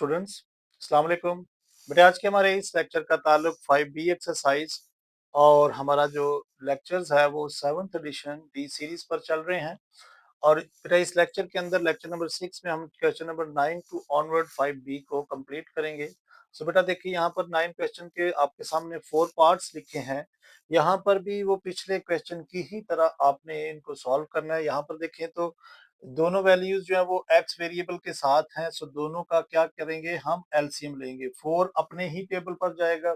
Students, अस्सलाम वालेकुम। बेटा आज के हमारे इस लेक्चर का ताल्लुक 5B एक्सरसाइज और हमारा जो लेक्चर्स है वो 7th एडिशन डी सीरीज पर चल रहे हैं। और बेटा इस लेक्चर के अंदर लेक्चर नंबर 6 में हम question number 9 to onward 5B को कंप्लीट करेंगे। सो बेटा देखिए यहाँ पर 9 क्वेश्चन के आपके सामने 4 पार्ट्स लिखे हैं। यहाँ पर भी वो पिछले क्वेश्चन की ही तरह आपने इनको सॉल्व करना है। यहाँ पर देखें तो दोनों वैल्यूज जो है वो एक्स वेरिएबल के साथ हैं, सो दोनों का क्या करेंगे, हम एलसीएम लेंगे। 4 अपने ही टेबल पर जाएगा,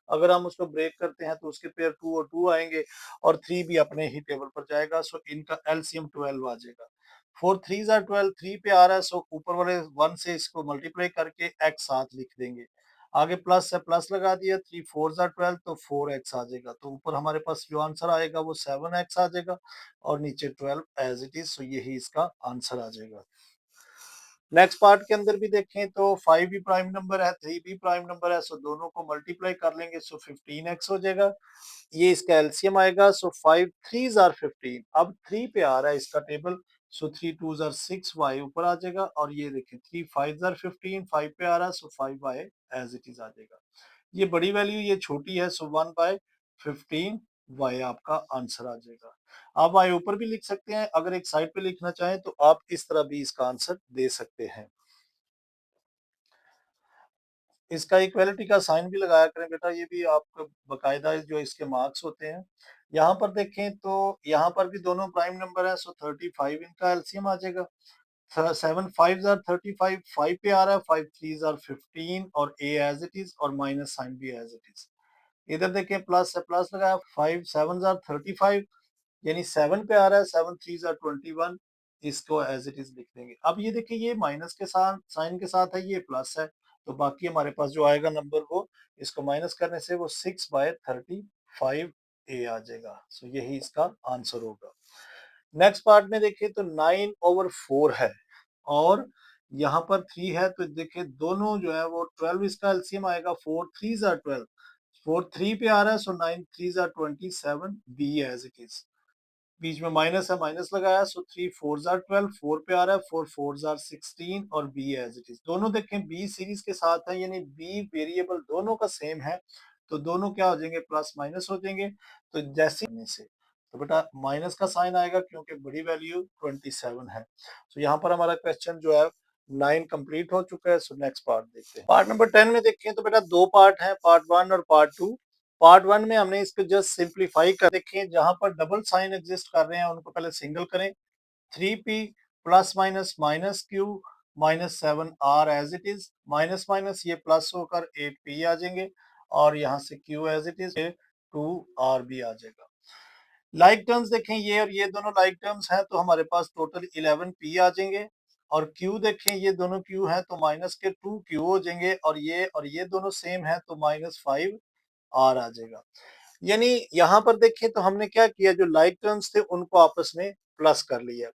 अगर हम उसको ब्रेक करते हैं तो उसके पेयर 2 और 2 आएंगे, और 3 भी अपने ही टेबल पर जाएगा, सो इनका एलसीएम 12 आ जाएगा। 4 3 आर 12, 3 पे आ रहा है, सो ऊपर वाले 1 से इसको मल्टीप्लाई करके एक्स साथ लिख देंगे। आगे प्लस से प्लस लगा दिया, 3 4 12 तो 4x आ जाएगा। तो ऊपर हमारे पास जो आंसर आएगा वो 7x आ जाएगा और नीचे 12 एज इट इज। सो यही इसका आंसर आ जाएगा। नेक्स्ट पार्ट के अंदर भी देखें तो 5 भी प्राइम नंबर है, 3 भी प्राइम नंबर है, सो दोनों को मल्टीप्लाई कर लेंगे, सो 15x हो जाएगा। ये इसका एलसीएम आएगा, सो 5 3 आर 15। अब 3 पे आ रहा है इसका टेबल, सो 3 2 आर 6y ऊपर आ जाएगा, और ये देखें 3 5 आर 15, 5 पे आ रहा है, सो 5y एज इट इज आ जाएगा। ये बड़ी वैल्यू, ये छोटी है, सो 1/15 y आपका आंसर आ जाएगा। आप y ऊपर भी लिख सकते हैं, अगर एक साइड पे लिखना चाहें तो आप इस तरह भी इसका आंसर दे सकते हैं। इसका इक्वालिटी का साइन भी लगाया करें बेटा, ये भी आपका बकायदा जो इसके मार्क्स होते हैं। यहाँ पर देखें तो यहाँ पर भी दोनों प्राइम नंबर है, सो 35 इनका एलसीएम आ जाएगा। 7 5 आर 35, 5 पे आ रहा है, 5 3 आर 15 और ए एज इट इज, और माइनस साइन भी एज इट इज। इधर देखें प्लस से प्लस लगाया, 5 7 आर 35, यानी 7 पे आ रहा है, 7 3 आर 21, इसको एज इट इज लिख देंगे। अब ये देखिए ये माइनस के साथ साइन के साथ है, ये प्लस है, तो बाकी हमारे पास जो आएगा नंबर वो इसको माइनस करने से वो 6/35 ए आ जाएगा। सो यही इसका आंसर होगा। नेक्स्ट पार्ट में देखिए तो 9/4 है और यहाँ पर 3 है, तो देखिए दोनों जो है वो 12 इसका एलसीएम आएगा। 4 3 आर 12, 4 3 पे आ रहा है, so 9 3 are 27, B as it is. बीच में माइनस है, माइनस लगाया, सो 3 4 आर 12, 4 पे आ रहा है, 4 4 आर 16 और बी एज इट इज। दोनों देखें बी सीरीज के साथ है, यानी बी वेरिएबल दोनों का सेम है, तो दोनों क्या हो जाएंगे, प्लस माइनस हो जाएंगे। तो जैसे से तो बेटा माइनस का साइन आएगा क्योंकि बड़ी वैल्यू 27 है। तो यहाँ पर हमारा क्वेश्चन जो है 9 कंप्लीट हो चुका है। सो नेक्स्ट पार्ट देखते हैं। पार्ट नंबर 10 में देखें तो बेटा दो पार्ट है, पार्ट 1 और पार्ट 2। पार्ट 1 में हमने इसको जस्ट सिंप्लीफाई कर देखें, जहां पर डबल साइन एग्जिस्ट कर रहे हैं उनको पहले सिंगल करें। 3p plus minus minus Q minus 7r as it is, minus minus ये प्लस होकर 8p आ जाएंगे, और यहाँ से q as it is 2r भी आ जाएगा। लाइक टर्म्स देखें, ये और ये दोनों लाइक टर्म्स हैं, तो हमारे पास टोटल 11p आ जाएंगे। और q देखें, ये दोनों q हैं तो माइनस के 2q हो जाएंगे, और ये दोनों सेम है तो -5 r आ जाएगा। यानी यहाँ पर देखें तो हमने क्या किया, जो लाइक टर्म्स थे उनको आपस में प्लस कर लिया।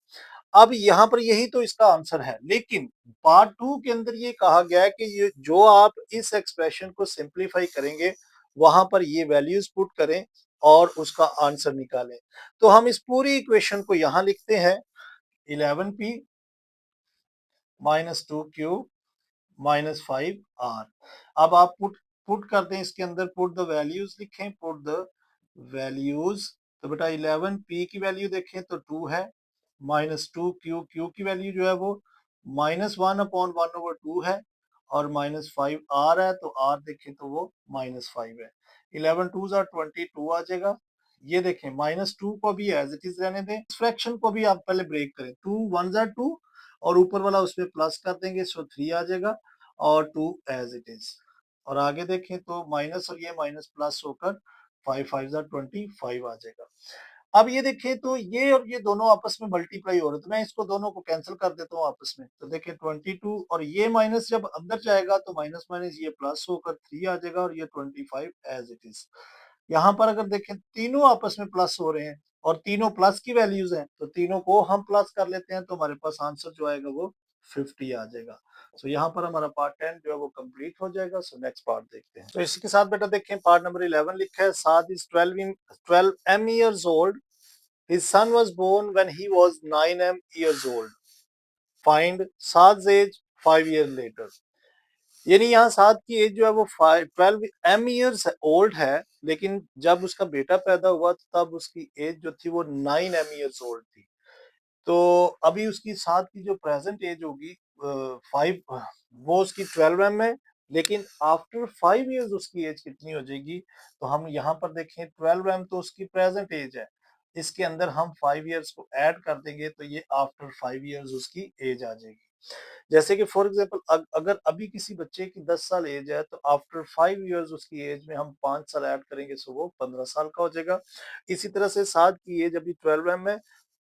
अब यहाँ पर यही तो इसका आंसर है, लेकिन पार्ट 2 के अंदर ये कहा गया है कि ये जो आप इस एक्सप्रेशन को सिंप्लीफाई करेंगे वहां पर ये वैल्यूज पुट करें और उसका आंसर निकालें। तो हम इस पूरी इक्वेशन को यहाँ लिखते हैं, 11p minus 2q minus 5r। अब आप पुट कर दें इसके अंदर, पुट द वैल्यूज लिखें, पुट द वैल्यूज। तो बेटा 11p की वैल्यू देखें तो 2 है, माइनस 2q की वैल्यू जो है वो -1/1/2 है, और -5r है, तो r देखें तो वो -5 है। 11 2 आर 22 आ जाएगा। ये देखें -2 को भी एज इट इज रहने दें, इस फ्रैक्शन को भी आप पहले ब्रेक करें, 2 1 आर 2 और ऊपर वाला उसमें प्लस कर देंगे, सो 3 आ जाएगा, और 2 एज इट इज। और आगे देखें तो माइनस और ये माइनस प्लस होकर 5 5 25 आ जाएगा। अब ये देखें तो ये और ये दोनों आपस में मल्टीप्लाई हो रहे, तो मैं इसको दोनों को कैंसिल कर देता हूँ आपस में। तो देखें 22 और ये माइनस जब अंदर जाएगा तो माइनस माइनस ये प्लस होकर 3 आ जाएगा, और ये 25 एज इट इज। यहाँ पर अगर देखें तीनों आपस में प्लस हो रहे हैं और तीनों प्लस की वैल्यूज हैं, तो तीनों को हम प्लस कर लेते हैं, तो हमारे पास आंसर जो आएगा वो 50 आ जाएगा। सो यहाँ पर हमारा पार्ट 10 जो है वो कंप्लीट हो जाएगा। सो नेक्स्ट पार्ट देखते हैं। तो इसी के साथ बेटा देखें पार्ट नंबर 11 लिखा है, साद is 12 m years old. His son was born when he was 9 years old. Find Saad's age 5 years later. यानी यहाँ 7 की एज जो है वो 12 एम ईयर्स ओल्ड है, लेकिन जब उसका बेटा पैदा हुआ तो तब उसकी एज जो थी वो 9 एम ईयर्स ओल्ड थी। तो अभी उसकी 7 की जो प्रेजेंट एज होगी 5 वो उसकी 12 एम है, लेकिन आफ्टर 5 इयर्स उसकी एज कितनी हो जाएगी? तो हम यहाँ पर देखें 12 एम तो उसकी प्रेजेंट एज है। इसके अंदर हम 5 इयर्स को ऐड कर देंगे तो ये आफ्टर 5 इयर्स उसकी एज आ जाएगी। जैसे कि फॉर एग्जांपल अगर अभी किसी बच्चे की 10 साल एज है तो आफ्टर 5 इयर्स उसकी एज में हम 5 साल ऐड करेंगे सो वो 15 साल का हो जाएगा। इसी तरह से 7 की एज अभी 12 एम है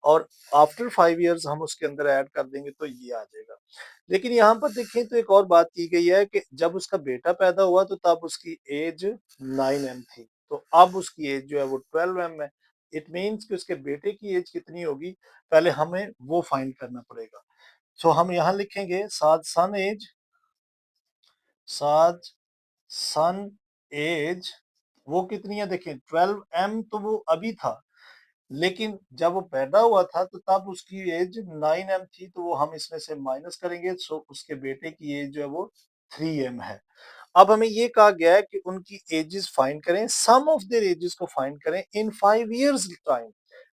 और आफ्टर 5 इयर्स हम उसके अंदर ऐड कर देंगे तो ये आ जाएगा। लेकिन यहाँ पर देखें तो एक और बात की गई है कि जब उसका बेटा पैदा हुआ तो तब उसकी एज 9 एम थी। तो अब उसकी एज जो है वो 12 एम है। इट मीन्स कि उसके बेटे की एज कितनी होगी, पहले हमें वो फाइंड करना पड़ेगा। सो हम यहाँ लिखेंगे सात सन एज, सात सन एज वो कितनी है देखें 12 एम तो वो अभी था, लेकिन जब वो पैदा हुआ था तो तब उसकी एज 9 एम थी, तो वो हम इसमें से माइनस करेंगे सो उसके बेटे की एज जो है वो 3 एम है। अब हमें ये कहा गया है कि उनकी एजेस फाइंड करें, सम ऑफ देयर एजेस को फाइंड करें इन 5 इयर्स टाइम,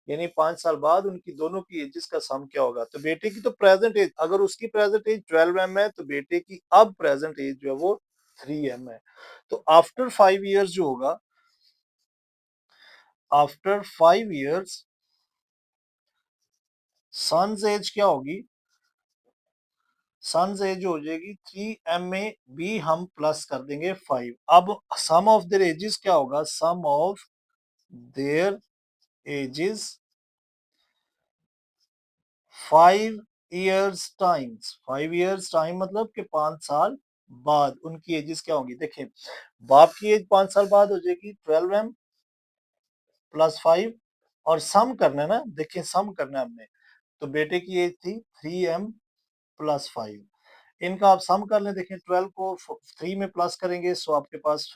यानी 5 साल बाद उनकी दोनों की एजेस का सम क्या होगा। तो बेटे की तो प्रेजेंट एज, अगर उसकी प्रेजेंट एज 12 एम है तो बेटे की अब प्रेजेंट एज जो है वो 3 एम है। तो आफ्टर 5 इयर्स जो होगा, आफ्टर 5 इयर्स सन्स एज क्या होगी, सन्स एज हो जाएगी 3 एम में भी हम प्लस कर देंगे 5। अब सम ऑफ देयर एजेस क्या होगा, sum of their ages 5 years times, 5 years time मतलब कि 5 साल बाद उनकी एजेस क्या होंगी। देखें बाप की एज 5 साल बाद हो जाएगी 12 एम प्लस 5, और सम करना है ना, देखिए सम करना है हमने, तो बेटे की एज थी 3 एम प्लस 5। इनका आप सम कर लें, देखें 12 को 3 में प्लस करेंगे सो आपके पास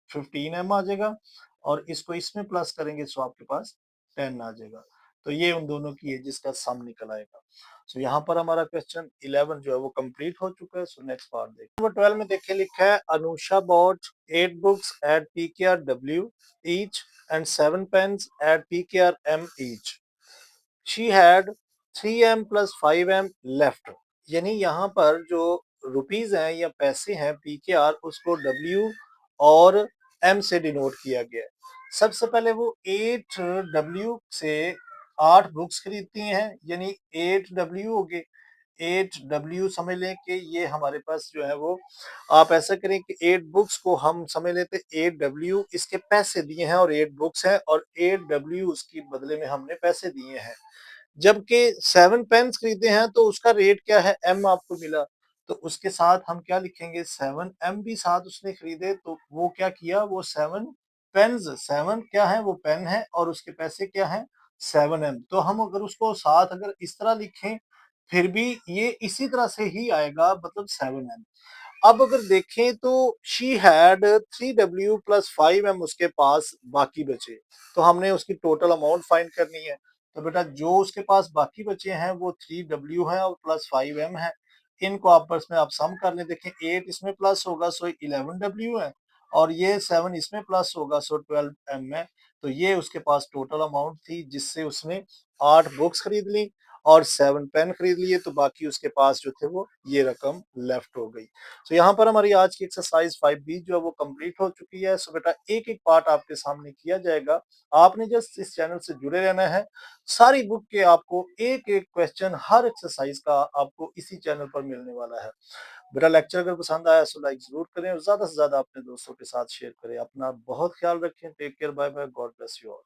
15 एम आ जाएगा, और इसको इसमें प्लस करेंगे सो आपके पास 10 आ जाएगा। तो ये उन दोनों की एजेस का सम निकल आएगा। सो यहाँ पर हमारा क्वेश्चन 11 जो है वो कंप्लीट हो चुका है। सो नेक्स्ट पार्ट देखिए, नंबर 12 में देखिए लिखा है Anusha bought 8 books at PKR W each and 7 pens at PKR M each. She had 3 M plus 5 M left. यानी यहाँ पर जो रुपीज हैं या पैसे हैं पी के आर, उसको डब्ल्यू और एम से डिनोट किया गया है। सबसे पहले वो 8 डब्ल्यू से 8 बुक्स खरीदती हैं, यानी 8 डब्ल्यू हो गए। 8 डब्ल्यू समझ लें कि ये हमारे पास जो है वो, आप ऐसा करें कि 8 बुक्स को हम समझ लेते 8 डब्ल्यू इसके पैसे दिए हैं और 8 बुक्स हैं, और 8 डब्ल्यू उसकी बदले में हमने पैसे दिए हैं। जबकि 7 पेन्स खरीदे हैं तो उसका रेट क्या है, एम आपको मिला, तो उसके साथ हम क्या लिखेंगे, 7 एम भी साथ उसने खरीदे, तो वो क्या किया, वो 7 पेन्स, 7 क्या है वो पेन है और उसके पैसे क्या है 7 एम। तो हम अगर उसको साथ अगर इस तरह लिखें फिर भी ये इसी तरह से ही आएगा, मतलब 7 एम। अब अगर देखें तो she had 3 W plus 5 M उसके पास बाकी बचे, तो हमने उसकी टोटल अमाउंट फाइंड करनी है। तो बेटा जो उसके पास बाकी बचे हैं वो 3 डब्ल्यू है और प्लस 5 एम है। इनको आपस में आप सम कर लें, देखें 8 इसमें प्लस होगा सो 11 डब्ल्यू है, और ये 7 इसमें प्लस होगा सो 12 एम है। तो ये उसके पास टोटल अमाउंट थी जिससे उसने 8 बुक्स खरीद ली और 7 पेन खरीद लिए, तो बाकी उसके पास जो थे वो ये रकम लेफ्ट हो गई। तो यहाँ पर हमारी आज की एक्सरसाइज 5B जो है वो कंप्लीट हो चुकी है। सो बेटा एक एक पार्ट आपके सामने किया जाएगा, आपने जस्ट इस चैनल से जुड़े रहना है। सारी बुक के आपको एक एक क्वेश्चन हर एक्सरसाइज का आपको इसी चैनल पर मिलने वाला है। बेटा लेक्चर अगर पसंद आया तो लाइक जरूर करें और ज्यादा से ज्यादा अपने दोस्तों के साथ शेयर करें। अपना बहुत ख्याल रखें, take care, bye bye, God bless you all.